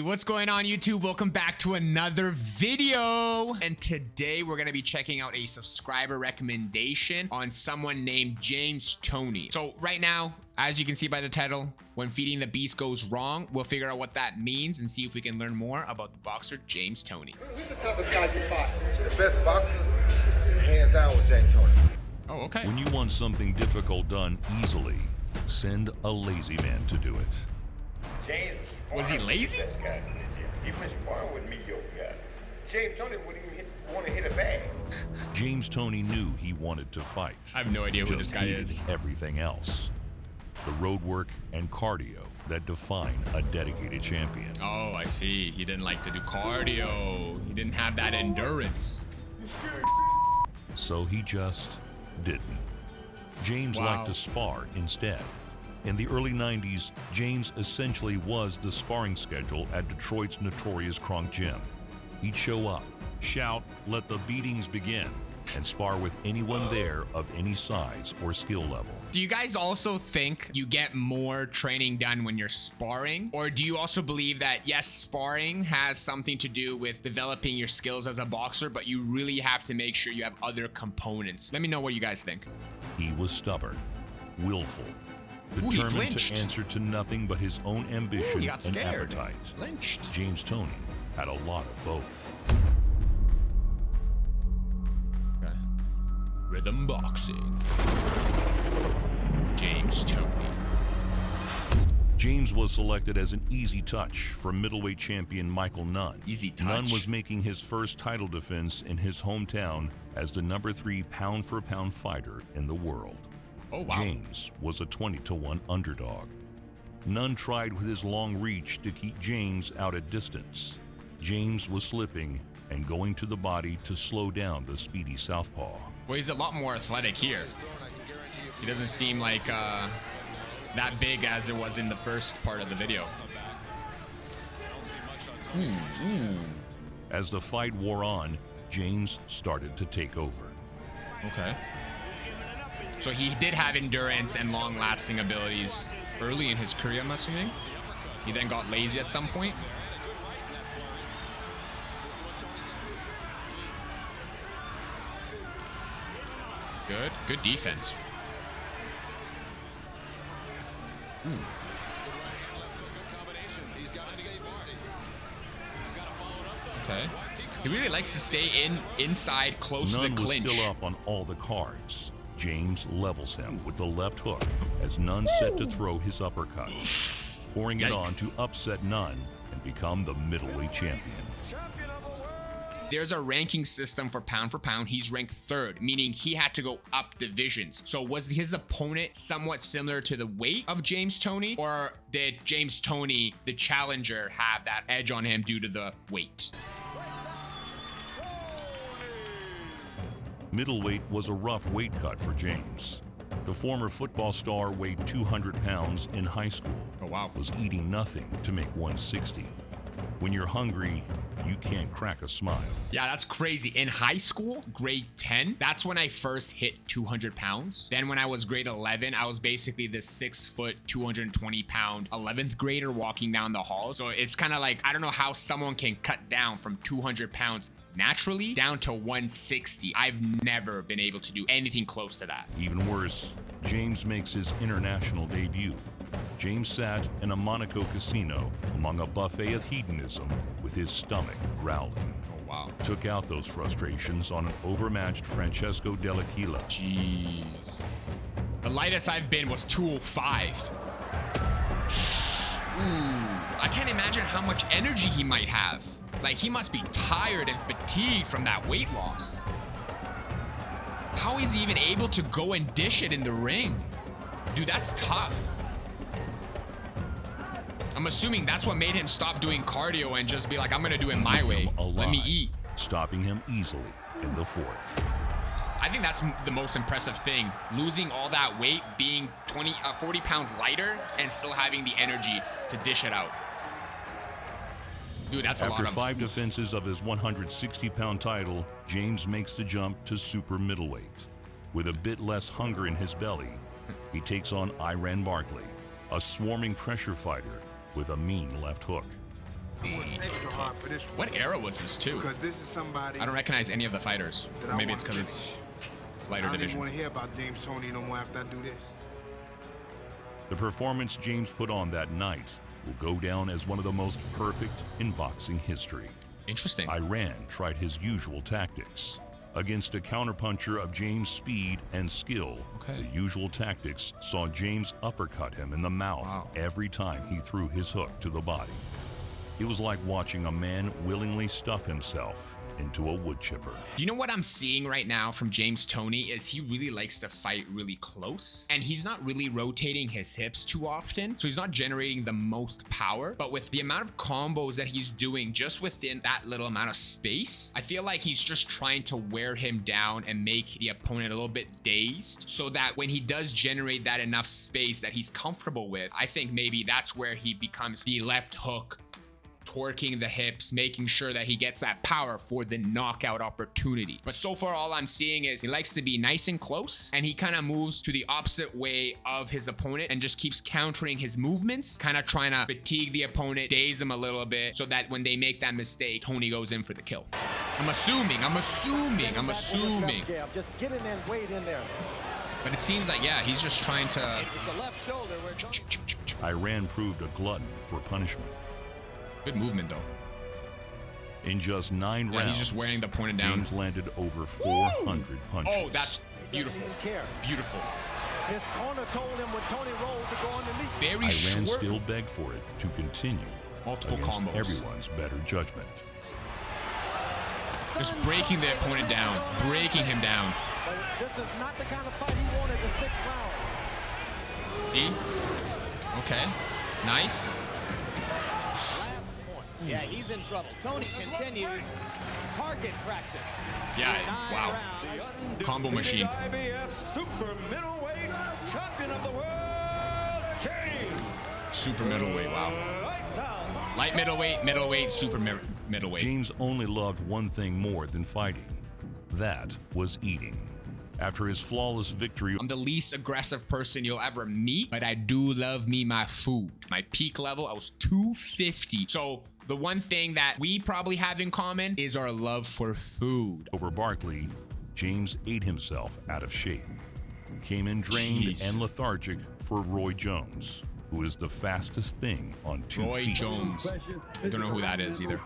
What's going on, YouTube? Welcome back to another video. And today we're going to be checking out a subscriber recommendation on someone named James Toney. So right now, as you can see by the title, when feeding the beast goes wrong, we'll figure out what that means and see if we can learn more about the boxer James Toney. Who's the toughest guy you fought? The best boxer, hands down, with James Toney. Oh, okay. When you want something difficult done easily, send a lazy man to do it. James was he lazy? This guy in the gym. He been sparring with mediocre guys. James Toney wouldn't even want to hit a bag. James Toney knew he wanted to fight. I have no idea who this guy is. Everything else. The road work and cardio that define a dedicated champion. Oh, I see. He didn't like to do cardio. He didn't have that endurance. So he just didn't. James liked to spar instead. In the early 90s, James essentially was the sparring schedule at Detroit's notorious Kronk Gym. He'd show up, shout, "Let the beatings begin," and spar with anyone there of any size or skill level. Do you guys also think you get more training done when you're sparring? Or do you also believe that, yes, sparring has something to do with developing your skills as a boxer, but you really have to make sure you have other components? Let me know what you guys think. He was stubborn, willful, determined to answer to nothing but his own ambition and appetite. James Toney had a lot of both. Okay. Rhythm boxing. James Toney. James was selected as an easy touch for middleweight champion Michael Nunn. Easy touch. Nunn was making his first title defense in his hometown as the #3 pound-for-pound fighter in the world. Oh, wow. James was a 20-1 underdog. Nunn tried with his long reach to keep James out at distance. James was slipping and going to the body to slow down the speedy southpaw. Well, he's a lot more athletic here. He doesn't seem like that big as it was in the first part of the video. As the fight wore on, James started to take over. Okay. So he did have endurance and long-lasting abilities early in his career, I'm assuming. He then got lazy at some point. Good defense. Okay. He really likes to stay inside, close to the clinch. Nunn was still up on all the cards. James levels him with the left hook as Nunn set to throw his uppercut, pouring it on to upset Nunn and become the middleweight champion. There's a ranking system for pound. He's ranked 3rd, meaning he had to go up divisions. So was his opponent somewhat similar to the weight of James Toney, or did James Toney, the challenger, have that edge on him due to the weight? Middleweight was a rough weight cut for James. The former football star weighed 200 pounds in high school. Oh, wow. Was eating nothing to make 160. When you're hungry, you can't crack a smile. Yeah, that's crazy. In high school, grade 10, that's when I first hit 200 pounds. Then when I was grade 11, I was basically this 6 foot, 220 pound 11th grader walking down the hall. So it's kind of like, I don't know how someone can cut down from 200 pounds naturally down to 160. I've never been able to do anything close to that. Even worse, James makes his international debut. James sat in a Monaco casino among a buffet of hedonism with his stomach growling. Oh, wow. Took out those frustrations on an overmatched Francesco Dell'Aquila. Jeez. The lightest I've been was 205. I can't imagine how much energy he might have. Like, he must be tired and fatigued from that weight loss. How is he even able to go and dish it in the ring? Dude, that's tough. I'm assuming that's what made him stop doing cardio and just be like, I'm gonna do it my way. Let me eat. Stopping him easily in the 4th. I think that's the most impressive thing. Losing all that weight, being 40 pounds lighter, and still having the energy to dish it out. Dude, that's a lot of... After 5 defenses of his 160-pound title, James makes the jump to super middleweight. With a bit less hunger in his belly, he takes on Iran Barkley, a swarming pressure fighter with a mean left hook. Extra hard for this one. What era was this too? Because this is somebody I don't recognize any of the fighters. Or maybe it's because it's lighter I don't even division. want to hear about James Toney no more after I do this. The performance James put on that night will go down as one of the most perfect in boxing history. Interesting. Iran tried his usual tactics. Against a counterpuncher of James' speed and skill, the usual tactics saw James uppercut him in the mouth every time he threw his hook to the body. It was like watching a man willingly stuff himself into a wood chipper. You know what I'm seeing right now from James Toney is he really likes to fight really close, and he's not really rotating his hips too often, so he's not generating the most power. But with the amount of combos that he's doing just within that little amount of space, I feel like he's just trying to wear him down and make the opponent a little bit dazed, so that when he does generate that enough space that he's comfortable with, I think maybe that's where he becomes the left hook, torquing the hips, making sure that he gets that power for the knockout opportunity. But so far, all I'm seeing is he likes to be nice and close, and he kind of moves to the opposite way of his opponent and just keeps countering his movements, kind of trying to fatigue the opponent, daze him a little bit, so that when they make that mistake, Toney goes in for the kill. I'm assuming. Just get in there and wait in there. But it seems like, yeah, he's just trying to... Iran proved a glutton for punishment. Good movement, though. In just 9 rounds, he's just wearing the opponent down. James landed over 400 punches. Oh, that's beautiful. Beautiful. His corner told him when Toney rolled to go underneath. Very Iran short. still begged for it to continue Multiple against combos. everyone's better judgment. Just breaking the opponent down, breaking him down. But this is not the kind of fight he wanted the 6th round. See? Okay. Nice. Yeah, he's in trouble. Toney continues target practice. Yeah, wow. Combo machine. IBF super middleweight champion of the world, James. Super middleweight, wow. Light middleweight, middleweight, super middleweight. James only loved one thing more than fighting. That was eating. After his flawless victory, I'm the least aggressive person you'll ever meet, but I do love me my food. My peak level, I was 250. So the one thing that we probably have in common is our love for food. over Barkley, James ate himself out of shape. Came in drained and lethargic for Roy Jones, who is the fastest thing on 2 Roy feet. Jones. I don't know who that is either.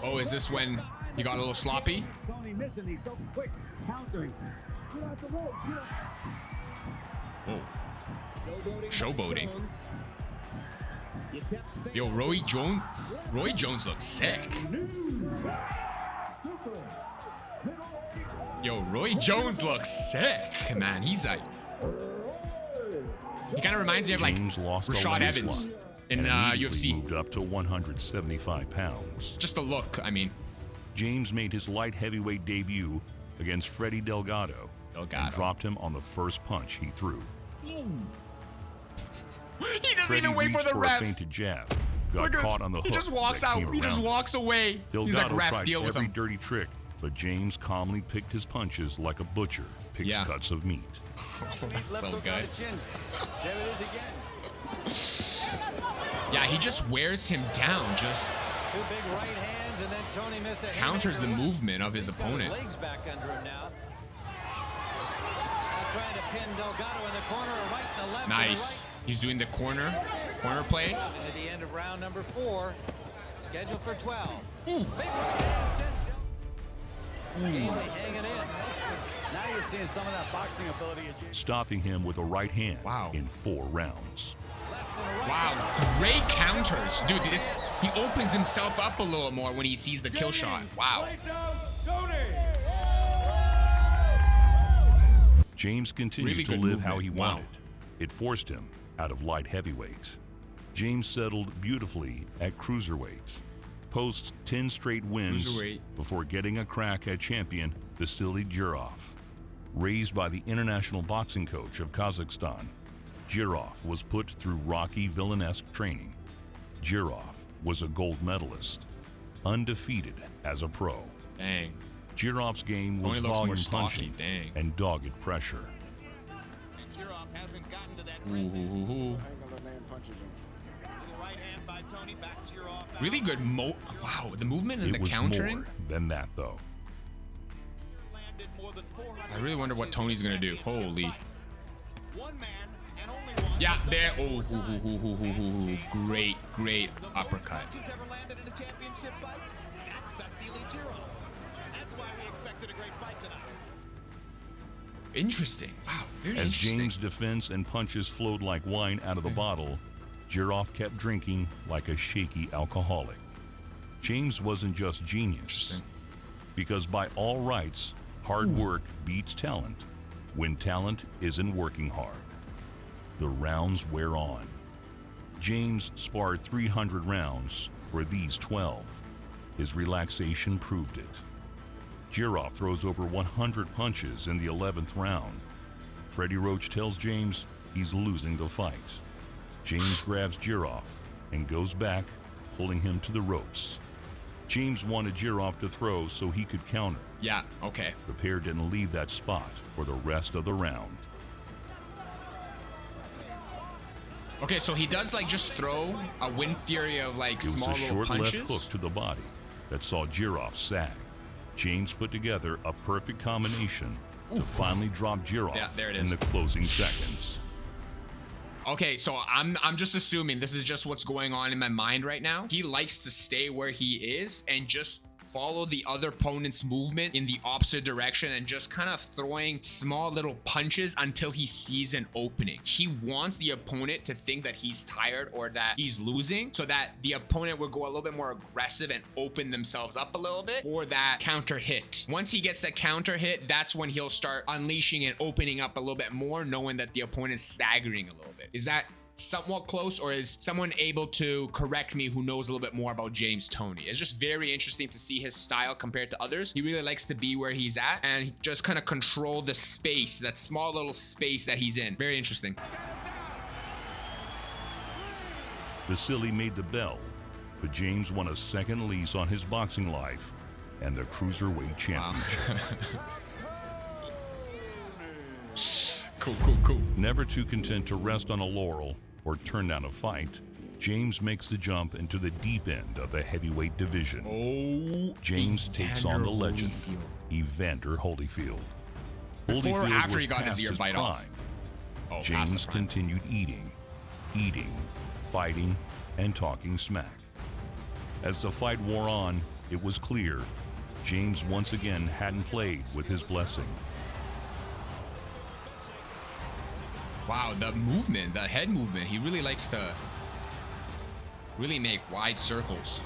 Oh, is this when he got a little sloppy? Oh. Showboating. Yo, Roy Jones looks sick. Yo, Roy Jones looks sick, man. He's like, he kind of reminds me of like James lost Rashad a Evans slot in and immediately UFC. moved up to 175 pounds. Just a look, I mean. James made his light heavyweight debut against Freddie Delgado and dropped him on the first punch he threw. He doesn't Freddie even wait for reached the for ref. a feinted jab, got caught on the hook. He just walks that out. came He just around. walks away. He's like, Delgado ref, tried deal with every him. dirty trick, but James calmly picked his punches like a butcher picks cuts of meat. So good. There it is again. Yeah, he just wears him down. Just Two big right hands, and then Toney missed a counters the movement of his He's got opponent. legs back under him now. Trying to pin Delgado in the corner, a right and a left. Nice. He's doing the corner play. And at the end of round number 4, scheduled for 12. Ooh. Big right hand. Hanging in. Now you're seeing some of that boxing ability. Stopping him with a right hand Wow. in 4 rounds. Wow, great counters. Dude, he opens himself up a little more when he sees the kill shot. Wow. James continued Really to good live how movement. he Wow. wanted. It forced him out of light heavyweight. James settled beautifully at cruiserweight. Posts 10 straight wins Cruiserweight. before getting a crack at champion Vasily Jirov. Raised by the international boxing coach of Kazakhstan, Jirov was put through rocky villanesque training. Jirov was a gold medalist, undefeated as a pro. Dang. Jirov's game was Only looks more volume stocky, punching dang. and dogged pressure. And Jirov hasn't gotten to that Ooh, ooh, ooh, ooh. Angle and land punches him. right hand Really good wow, the movement and It the was countering. more than that, though. I really wonder what Toney's gonna do. Holy. Yeah, there. Oh, great uppercut. Interesting. Wow, very As interesting. James' defense and punches flowed like wine out of the bottle, Jiroff kept drinking like a shaky alcoholic. James wasn't just genius, because by all rights, hard work beats talent when talent isn't working hard. The rounds wear on. James sparred 300 rounds for these 12. His relaxation proved it. Jiroff throws over 100 punches in the 11th round. Freddie Roach tells James he's losing the fight. James grabs Jiroff and goes back, pulling him to the ropes. James wanted Jiroff to throw so he could counter. Yeah, okay. The pair didn't leave that spot for the rest of the round. Okay, so he does like just throw a wind fury of like It was small a little short punches. left hook to the body that saw Jiroff sag. James put together a perfect combination to finally drop Jiroff Yeah, there it in is. the closing seconds. Okay, so I'm just assuming this is just what's going on in my mind right now. He likes to stay where he is and just follow the other opponent's movement in the opposite direction and just kind of throwing small little punches until he sees an opening. He wants the opponent to think that he's tired or that he's losing so that the opponent will go a little bit more aggressive and open themselves up a little bit for that counter hit. Once he gets that counter hit, that's when he'll start unleashing and opening up a little bit more, knowing that the opponent's staggering a little bit. Is that somewhat close, or is someone able to correct me who knows a little bit more about James Toney? It's just very interesting to see his style compared to others. He really likes to be where he's at and just kind of control the space, that small little space that he's in. Very interesting. Vasily made the bell, but James won a second lease on his boxing life and the cruiserweight championship. Cool. Never too content to rest on a laurel or turn down a fight, James makes the jump into the deep end of the heavyweight division. Oh, James takes on the legend, Evander Holyfield. Before or after was he got his past ear bite prime. off? Oh, past the James prime. continued eating, fighting, and talking smack. As the fight wore on, it was clear James once again hadn't played with his blessing. Wow, the movement, the head movement, he really likes to really make wide circles.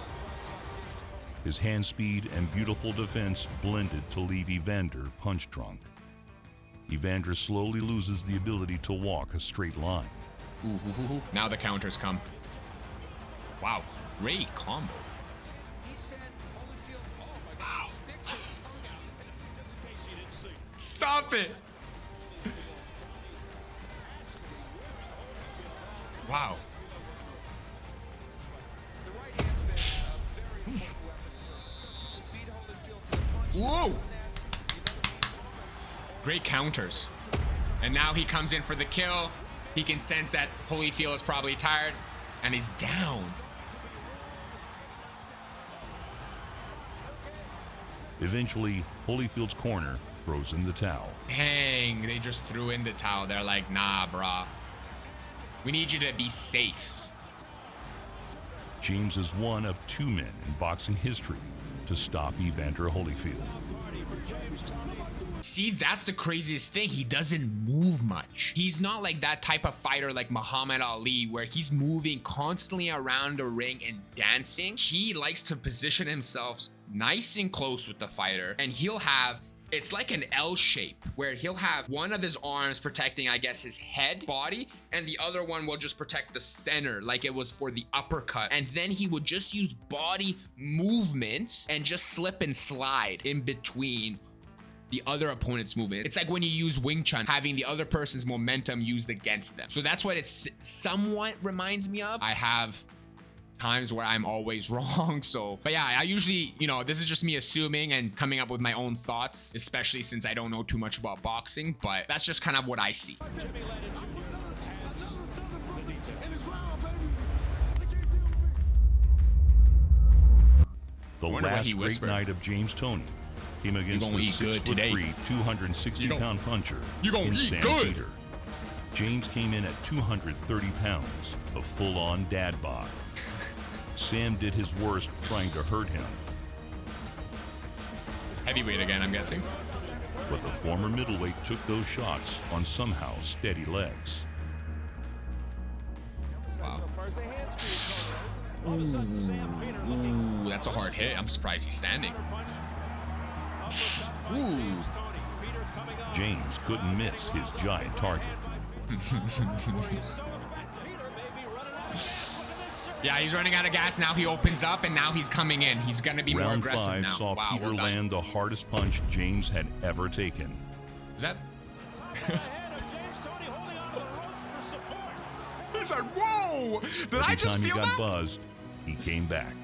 His hand speed and beautiful defense blended to leave Evander punch drunk. Evander slowly loses the ability to walk a straight line. Ooh. Now the counters come. Wow, great combo. Wow. Stop it. Wow. Whoa! Great counters. And now he comes in for the kill. He can sense that Holyfield is probably tired, and he's down. Eventually, Holyfield's corner throws in the towel. Dang, they just threw in the towel. They're like, nah, brah. We need you to be safe. James is one of two men in boxing history to stop Evander Holyfield. See, that's the craziest thing. He doesn't move much. He's not like that type of fighter like Muhammad Ali, where he's moving constantly around the ring and dancing. He likes to position himself nice and close with the fighter, and he'll have, it's like an L shape where he'll have one of his arms protecting, I guess, his head, body, and the other one will just protect the center like it was for the uppercut. And then he would just use body movements and just slip and slide in between the other opponent's movement. It's like when you use Wing Chun, having the other person's momentum used against them. So that's what it somewhat reminds me of. I have times where I'm always wrong. So, but yeah, I usually, this is just me assuming and coming up with my own thoughts, especially since I don't know too much about boxing, but that's just kind of what I see. The last great night of James Toney came against the 6'3", 260-pound puncher in Sam Peter. James came in at 230 pounds, a full-on dad bod. Sam did his worst trying to hurt him. Heavyweight again, I'm guessing. But the former middleweight took those shots on somehow steady legs. Wow. Ooh, that's a hard hit. I'm surprised he's standing. Ooh. James couldn't miss his giant target. Yeah, he's running out of gas. Now he opens up, and now he's coming in. He's going to be more aggressive Round 5 now. saw Wow, Peter land the hardest punch James had ever taken. Is that? He's like, whoa! Did I just feel that? Every time he got buzzed, he came back.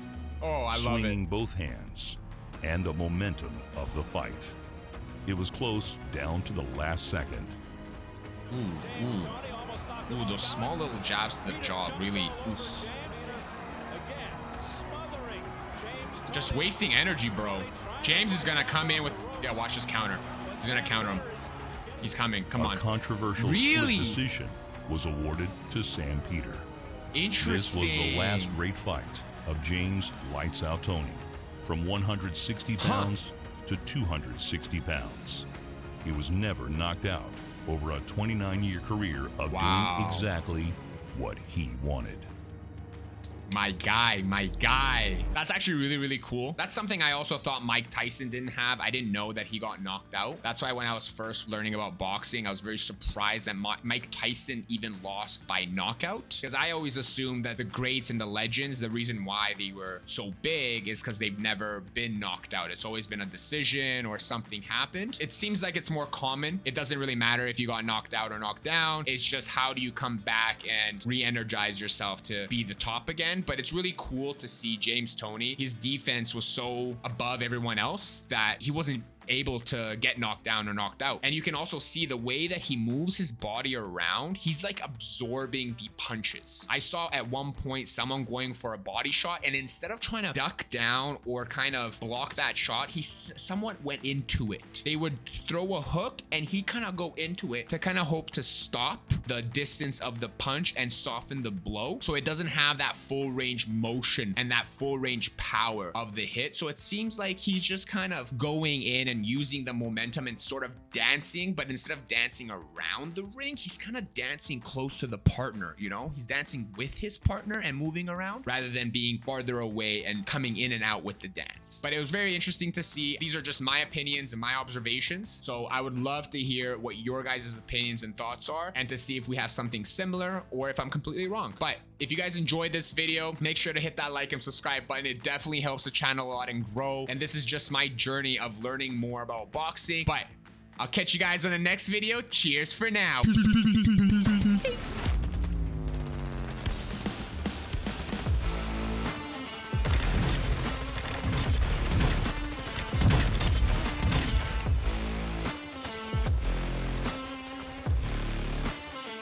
Oh, I love it. Swinging both hands and the momentum of the fight. It was close down to the last second. Ooh, those small little jabs to the jaw really. Just wasting energy, bro. James is gonna come in with. Yeah, watch this counter. He's gonna counter him. He's coming. Come on. A controversial split decision was awarded to Sam Peter. Interesting. This was the last great fight of James Lights Out Toney, from 160 pounds to 260 pounds. He was never knocked out over a 29-year career of doing exactly what he wanted. My guy, my guy. That's actually really, really cool. That's something I also thought Mike Tyson didn't have. I didn't know that he got knocked out. That's why when I was first learning about boxing, I was very surprised that Mike Tyson even lost by knockout. Because I always assumed that the greats and the legends, the reason why they were so big is because they've never been knocked out. It's always been a decision or something happened. It seems like it's more common. It doesn't really matter if you got knocked out or knocked down. It's just how do you come back and re-energize yourself to be the top again. But it's really cool to see James Toney. His defense was so above everyone else that he wasn't able to get knocked down or knocked out. And you can also see the way that he moves his body around. He's like absorbing the punches. I saw at one point someone going for a body shot, and instead of trying to duck down or kind of block that shot, he somewhat went into it. They would throw a hook and he kind of go into it to kind of hope to stop the distance of the punch and soften the blow, so it doesn't have that full range motion and that full range power of the hit. So it seems like he's just kind of going in and using the momentum and sort of dancing, but instead of dancing around the ring, he's kind of dancing close to the partner, you know? He's dancing with his partner and moving around rather than being farther away and coming in and out with the dance. But it was very interesting to see. These are just my opinions and my observations. So I would love to hear what your guys' opinions and thoughts are, and to see if we have something similar or if I'm completely wrong. But if you guys enjoyed this video, make sure to hit that like and subscribe button. It definitely helps the channel a lot and grow. And this is just my journey of learning more about boxing. But I'll catch you guys on the next video. Cheers for now.